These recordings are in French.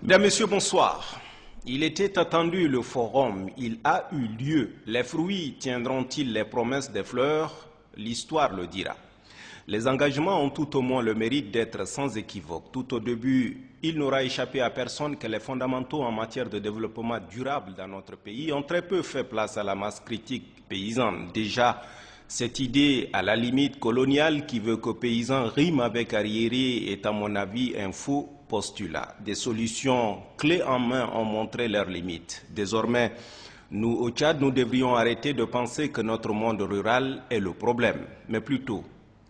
Mesdames, Messieurs, bonsoir. Il était attendu le forum, il a eu lieu. Les fruits tiendront-ils les promesses des fleurs? L'histoire le dira. Les engagements ont tout au moins le mérite d'être sans équivoque. Tout au début, il n'aura échappé à personne que les fondamentaux en matière de développement durable dans notre pays ont très peu fait place à la masse critique paysanne. Déjà, cette idée, à la limite coloniale, qui veut que paysan rime avec arriéré, est à mon avis un faux postulat. Des solutions clés en main ont montré leurs limites. Désormais, nous, au Tchad, nous devrions arrêter de penser que notre monde rural est le problème, mais plutôt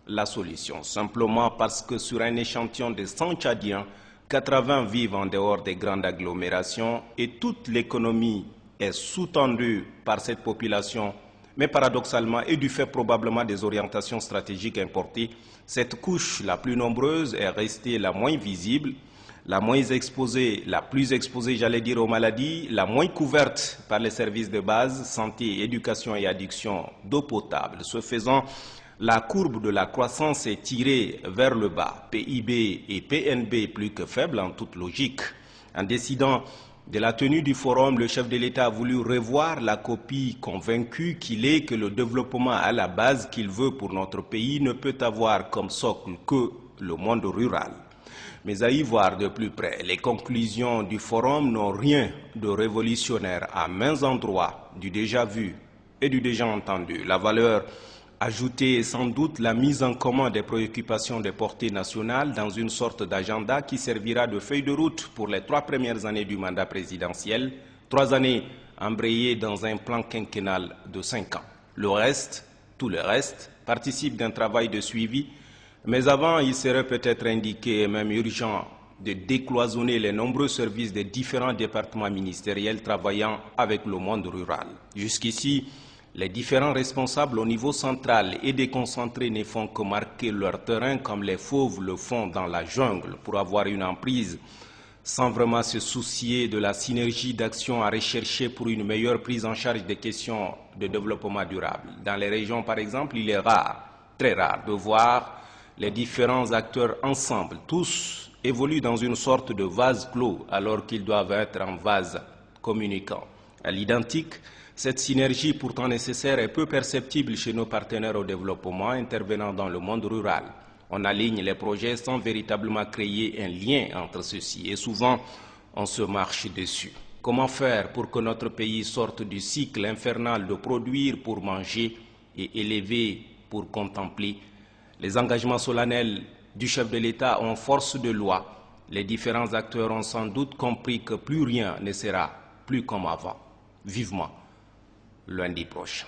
la solution. Simplement parce que sur un échantillon de 100 Tchadiens, 80 vivent en dehors des grandes agglomérations et toute l'économie est sous-tendue par cette population, mais paradoxalement et du fait probablement des orientations stratégiques importées, cette couche la plus nombreuse est restée la moins visible, la moins exposée, la plus exposée, j'allais dire, aux maladies, la moins couverte par les services de base, santé, éducation et addiction d'eau potable. Ce faisant, la courbe de la croissance est tirée vers le bas, PIB et PNB plus que faibles en toute logique. En décidant de la tenue du forum, le chef de l'État a voulu revoir la copie, convaincu qu'il est que le développement à la base qu'il veut pour notre pays ne peut avoir comme socle que le monde rural. Mais à y voir de plus près, les conclusions du forum n'ont rien de révolutionnaire à maints endroits, du déjà vu et du déjà entendu. La valeur ajoutée est sans doute la mise en commun des préoccupations de portée nationale dans une sorte d'agenda qui servira de feuille de route pour les 3 premières années du mandat présidentiel, 3 années embrayées dans un plan quinquennal de 5 ans. Le reste, tout le reste, participe d'un travail de suivi. Mais avant, il serait peut-être indiqué et même urgent de décloisonner les nombreux services des différents départements ministériels travaillant avec le monde rural. Jusqu'ici, les différents responsables au niveau central et déconcentrés ne font que marquer leur terrain comme les fauves le font dans la jungle pour avoir une emprise sans vraiment se soucier de la synergie d'action à rechercher pour une meilleure prise en charge des questions de développement durable. Dans les régions, par exemple, il est rare, très rare, de voir les différents acteurs ensemble. Tous évoluent dans une sorte de vase clos alors qu'ils doivent être en vase communicant. À l'identique, cette synergie pourtant nécessaire est peu perceptible chez nos partenaires au développement intervenant dans le monde rural. On aligne les projets sans véritablement créer un lien entre ceux-ci et souvent on se marche dessus. Comment faire pour que notre pays sorte du cycle infernal de produire pour manger et élever pour contempler? Les engagements solennels du chef de l'État ont force de loi. Les différents acteurs ont sans doute compris que plus rien ne sera plus comme avant. Vivement lundi prochain.